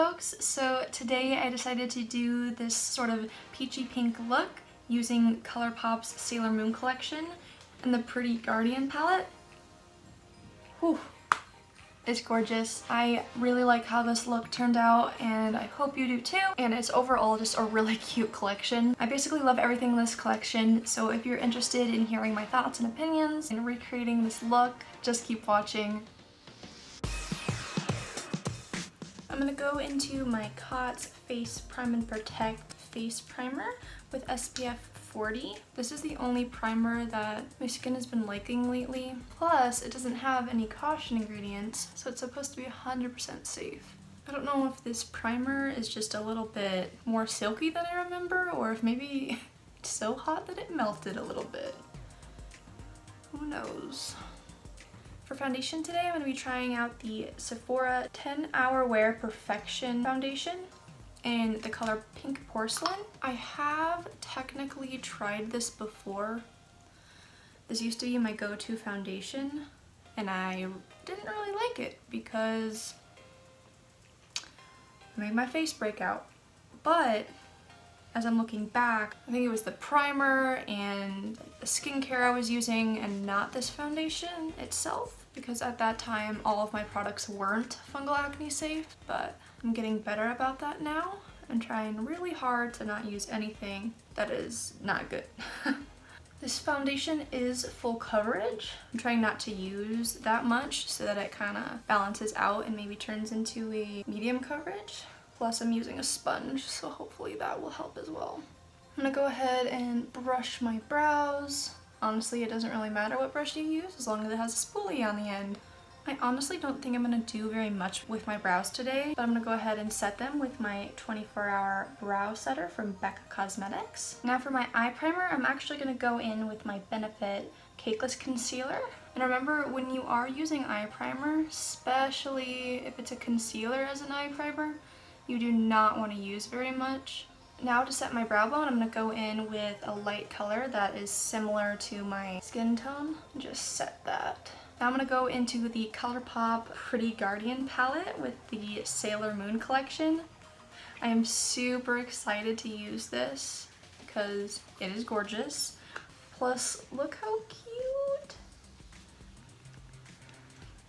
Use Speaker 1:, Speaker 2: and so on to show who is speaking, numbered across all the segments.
Speaker 1: folks, so today I decided to do this sort of peachy pink look using Colourpop's Sailor Moon collection and the Pretty Guardian palette. Whew. It's gorgeous. I really like how this look turned out and I hope you do too. And it's overall just a really cute collection. I basically love everything in this collection, so if you're interested in hearing my thoughts and opinions and recreating this look, just keep watching. I'm gonna go into my Cotz Face Prime and Protect Face Primer with SPF 40. This is the only primer that my skin has been liking lately. Plus, it doesn't have any caution ingredients, so it's supposed to be 100% safe. I don't know if this primer is just a little bit more silky than I remember, or if maybe it's so hot that it melted a little bit. Who knows? For foundation today, I'm going to be trying out the Sephora 10-Hour Wear Perfection Foundation in the color Pink Porcelain. I have technically tried this before. This used to be my go-to foundation, and I didn't really like it because it made my face break out. But as I'm looking back, I think it was the primer and the skincare I was using and not this foundation itself, because at that time all of my products weren't fungal acne safe, but I'm getting better about that now. I'm trying really hard to not use anything that is not good. This foundation is full coverage. I'm trying not to use that much so that it kind of balances out and maybe turns into a medium coverage. Plus I'm using a sponge, so hopefully that will help as well. I'm gonna go ahead and brush my brows. Honestly, it doesn't really matter what brush you use as long as it has a spoolie on the end. I honestly don't think I'm gonna do very much with my brows today, but I'm gonna go ahead and set them with my 24-hour brow setter from Becca Cosmetics. Now for my eye primer, I'm actually gonna go in with my Benefit Cakeless Concealer. And remember, when you are using eye primer, especially if it's a concealer as an eye primer, you do not want to use very much. Now to set my brow bone, I'm going to go in with a light color that is similar to my skin tone. Just set that. Now I'm going to go into the Colourpop Pretty Guardian palette with the Sailor Moon collection. I am super excited to use this because it is gorgeous. Plus, look how cute!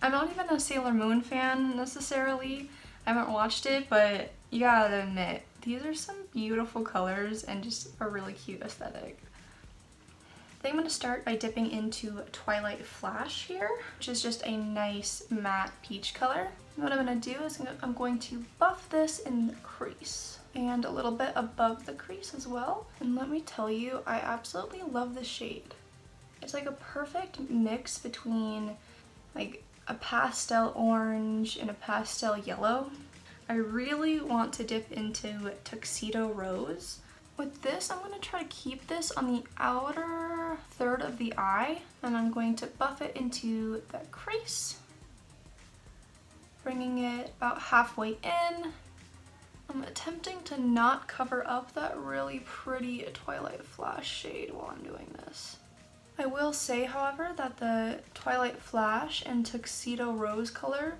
Speaker 1: I'm not even a Sailor Moon fan necessarily. I haven't watched it, but you gotta admit, these are some beautiful colors and just a really cute aesthetic. I think I'm going to start by dipping into Twilight Flash here, which is just a nice matte peach color. And what I'm going to do is I'm going to buff this in the crease and a little bit above the crease as well. And let me tell you, I absolutely love this shade. It's like a perfect mix between like a pastel orange and a pastel yellow. I really want to dip into Tuxedo Rose. With this, I'm going to try to keep this on the outer third of the eye, and I'm going to buff it into that crease, bringing it about halfway in. I'm attempting to not cover up that really pretty Twilight Flash shade while I'm doing this. I will say, however, that the Twilight Flash and Tuxedo Rose color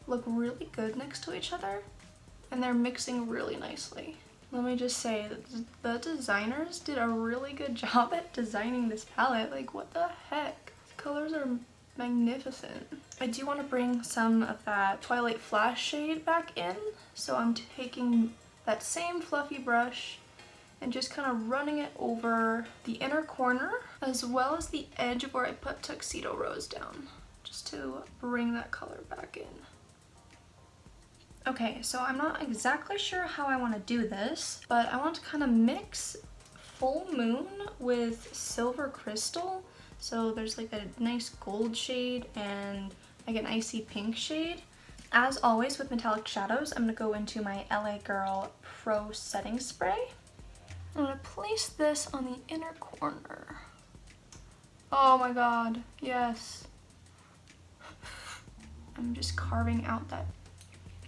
Speaker 1: look really good next to each other, and they're mixing really nicely. Let me just say that the designers did a really good job at designing this palette. Like, what the heck? The colors are magnificent. I do want to bring some of that Twilight Flash shade back in, so I'm taking that same fluffy brush and just kind of running it over the inner corner as well as the edge of where I put Tuxedo Rose down, just to bring that color back in. Okay, so I'm not exactly sure how I want to do this, but I want to kind of mix Full Moon with Silver Crystal. So there's like a nice gold shade and like an icy pink shade. As always with metallic shadows, I'm going to go into my LA Girl Pro Setting Spray. I'm going to place this on the inner corner. Oh my god, yes. I'm just carving out that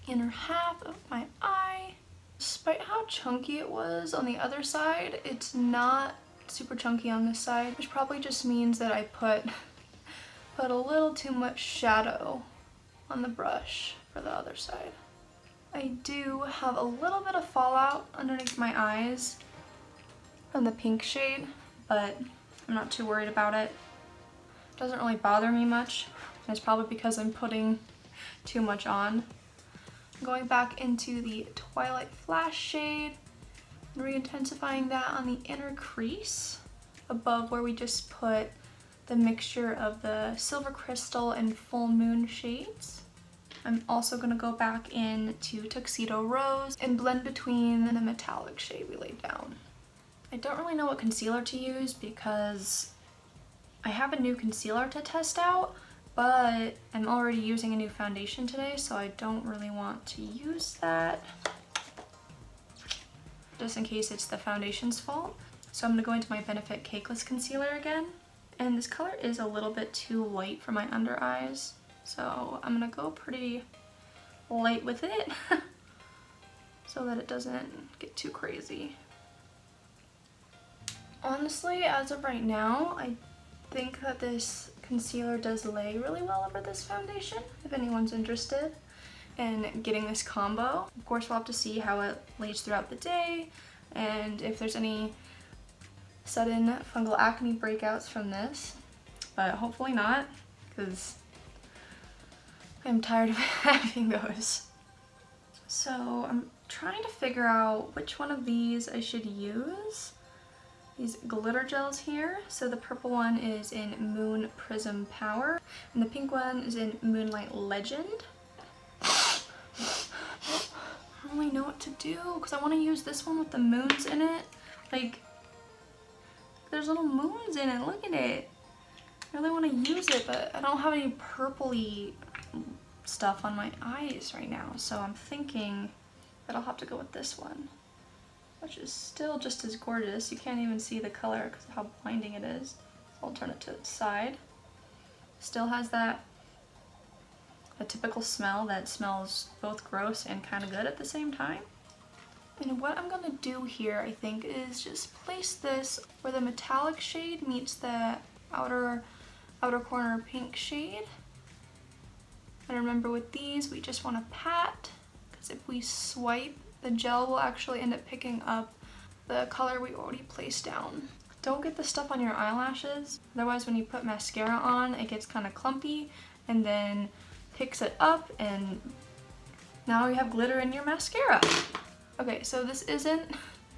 Speaker 1: inner half of my eye. Despite how chunky it was on the other side, it's not super chunky on this side, which probably just means that I put a little too much shadow on the brush for the other side. I do have a little bit of fallout underneath my eyes from the pink shade, but I'm not too worried about it. It doesn't really bother me much, and it's probably because I'm putting too much on. I'm going back into the Twilight Flash shade and re-intensifying that on the inner crease above where we just put the mixture of the Silver Crystal and Full Moon shades. I'm also going to go back into Tuxedo Rose and blend between the metallic shade we laid down. I don't really know what concealer to use because I have a new concealer to test out, but I'm already using a new foundation today, so I don't really want to use that, just in case it's the foundation's fault. So I'm going to go into my Benefit Cakeless concealer again. And this color is a little bit too light for my under eyes, so I'm going to go pretty light with it so that it doesn't get too crazy. Honestly, as of right now, I think that this concealer does lay really well over this foundation, if anyone's interested in getting this combo. Of course, we'll have to see how it lays throughout the day and if there's any sudden fungal acne breakouts from this, but hopefully not, because I'm tired of having those. So I'm trying to figure out which one of these I should use. These glitter gels here. So the purple one is in Moon Prism Power, and the pink one is in Moonlight Legend. I don't really know what to do, because I want to use this one with the moons in it. Like, there's little moons in it, look at it. I really want to use it, but I don't have any purpley stuff on my eyes right now, so I'm thinking that I'll have to go with this one, which is still just as gorgeous. You can't even see the color because of how blinding it is. So I'll turn it to the side. Still has a typical smell that smells both gross and kind of good at the same time. And what I'm gonna do here, I think, is just place this where the metallic shade meets the outer corner pink shade. And remember, with these, we just want to pat, because if we swipe, the gel will actually end up picking up the color we already placed down. Don't get the stuff on your eyelashes, otherwise when you put mascara on, it gets kind of clumpy and then picks it up, and now you have glitter in your mascara. Okay, so this isn't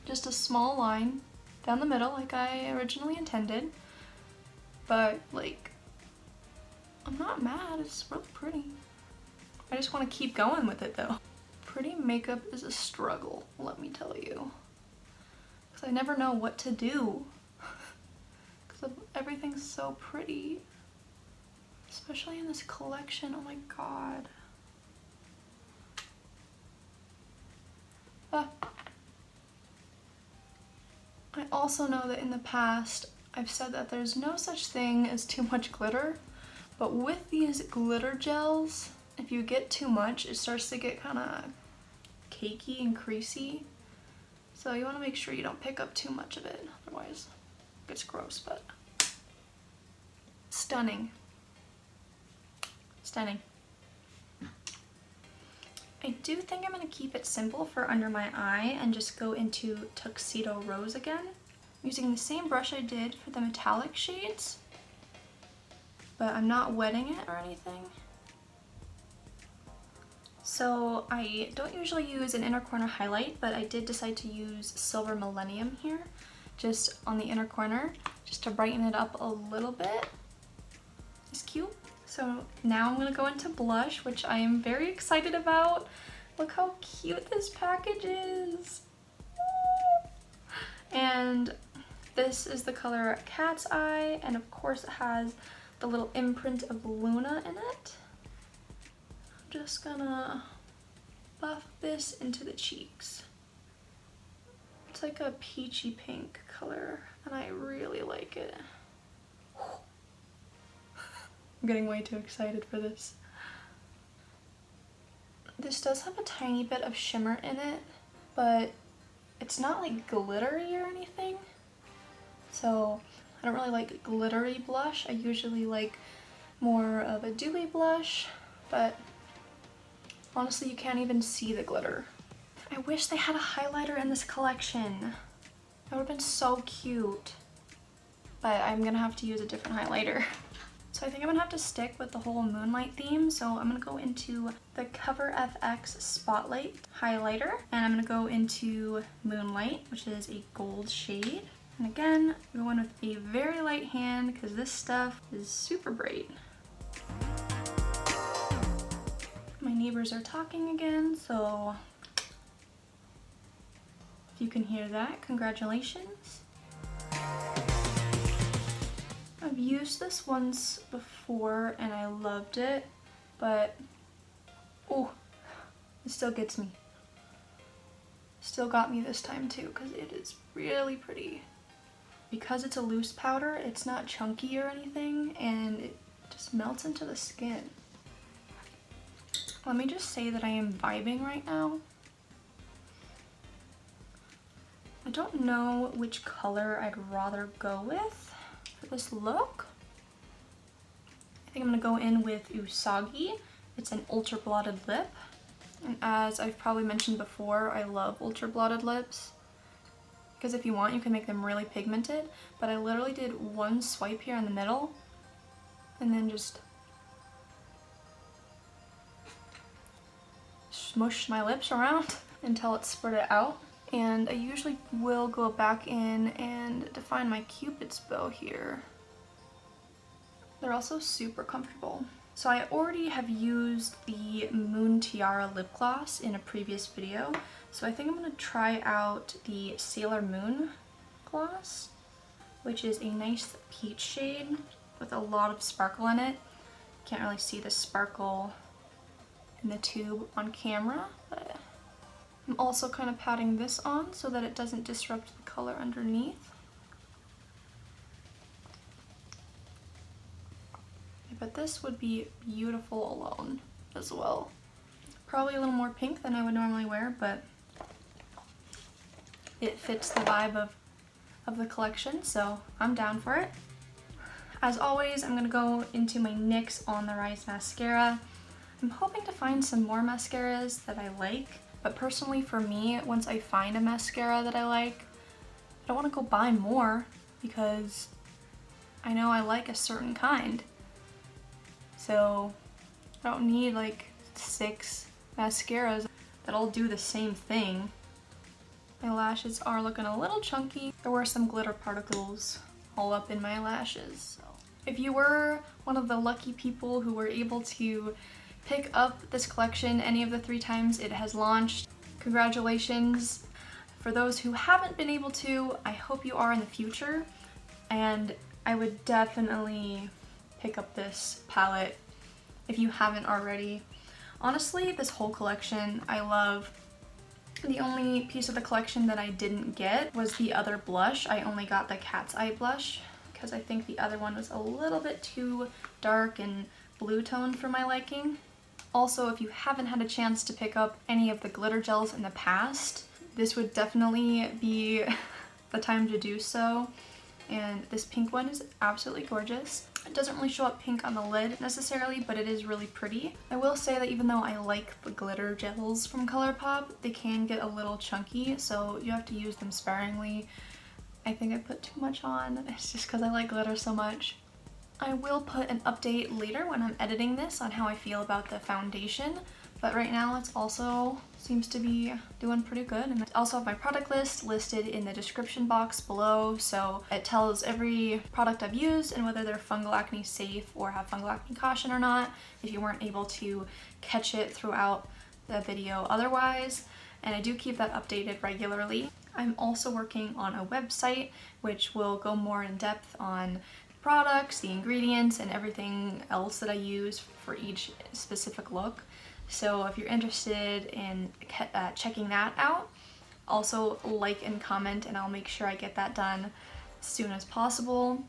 Speaker 1: just a small line down the middle like I originally intended, but like, I'm not mad, it's really pretty. I just want to keep going with it though. Pretty makeup is a struggle, let me tell you. Because I never know what to do. Because everything's so pretty. Especially in this collection, oh my god. I also know that in the past I've said that there's no such thing as too much glitter, but with these glitter gels, if you get too much, it starts to get kind of cakey and creasy. So you want to make sure you don't pick up too much of it, otherwise it gets gross, but stunning. Stunning. I do think I'm going to keep it simple for under my eye and just go into Tuxedo Rose again, using the same brush I did for the metallic shades, but I'm not wetting it or anything. So I don't usually use an inner corner highlight, but I did decide to use Silver Millennium here, just on the inner corner, just to brighten it up a little bit. It's cute. So now I'm going to go into blush, which I am very excited about. Look how cute this package is. And this is the color Cat's Eye, and of course it has the little imprint of Luna in it. I'm just gonna buff this into the cheeks. It's like a peachy pink color, and I really like it. I'm getting way too excited for this. This does have a tiny bit of shimmer in it, but it's not like glittery or anything. So I don't really like glittery blush. I usually like more of a dewy blush, but Honestly, you can't even see the glitter. I wish they had a highlighter in this collection. That would have been so cute. But I'm gonna have to use a different highlighter. So I think I'm gonna have to stick with the whole Moonlight theme. So I'm gonna go into the Cover FX Spotlight highlighter, and I'm gonna go into Moonlight, which is a gold shade. And again, go in with a very light hand because this stuff is super bright. My neighbors are talking again, so if you can hear that, congratulations. I've used this once before and I loved it, but oh, it still gets me. Still got me this time too because it is really pretty. Because it's a loose powder, it's not chunky or anything, and it just melts into the skin. Let me just say that I am vibing right now. I don't know which color I'd rather go with for this look. I think I'm gonna go in with Usagi. It's an ultra blotted lip. And as I've probably mentioned before, I love ultra blotted lips. Because if you want, you can make them really pigmented. But I literally did one swipe here in the middle and then just smush my lips around until it spurted out. And I usually will go back in and define my Cupid's bow here. They're also super comfortable. So I already have used the Moon Tiara lip gloss in a previous video. So I think I'm gonna try out the Sailor Moon gloss, which is a nice peach shade with a lot of sparkle in it. Can't really see the sparkle in the tube on camera, but I'm also kind of patting this on so that it doesn't disrupt the color underneath. But this would be beautiful alone as well. Probably a little more pink than I would normally wear, but it fits the vibe of the collection, so I'm down for it. As always, I'm gonna go into my NYX On The Rise mascara. I'm hoping to find some more mascaras that I like, but personally for me, once I find a mascara that I like, I don't want to go buy more because I know I like a certain kind. So I don't need like 6 mascaras that all do the same thing. My lashes are looking a little chunky. There were some glitter particles all up in my lashes. So if you were one of the lucky people who were able to pick up this collection any of the 3 times it has launched, congratulations. For those who haven't been able to, I hope you are in the future, and I would definitely pick up this palette if you haven't already. Honestly, this whole collection I love. The only piece of the collection that I didn't get was the other blush. I only got the Cat's Eye blush because I think the other one was a little bit too dark and blue toned for my liking. Also, if you haven't had a chance to pick up any of the glitter gels in the past, this would definitely be the time to do so. And this pink one is absolutely gorgeous. It doesn't really show up pink on the lid necessarily, but it is really pretty. I will say that even though I like the glitter gels from Colourpop, they can get a little chunky, so you have to use them sparingly. I think I put too much on. It's just because I like glitter so much. I will put an update later when I'm editing this on how I feel about the foundation, but right now it's also seems to be doing pretty good. And I also have my product list listed in the description box below, so it tells every product I've used and whether they're fungal acne safe or have fungal acne caution or not, if you weren't able to catch it throughout the video otherwise. And I do keep that updated regularly. I'm also working on a website which will go more in depth on products, the ingredients, and everything else that I use for each specific look. So if you're interested in checking that out, also like and comment and I'll make sure I get that done as soon as possible.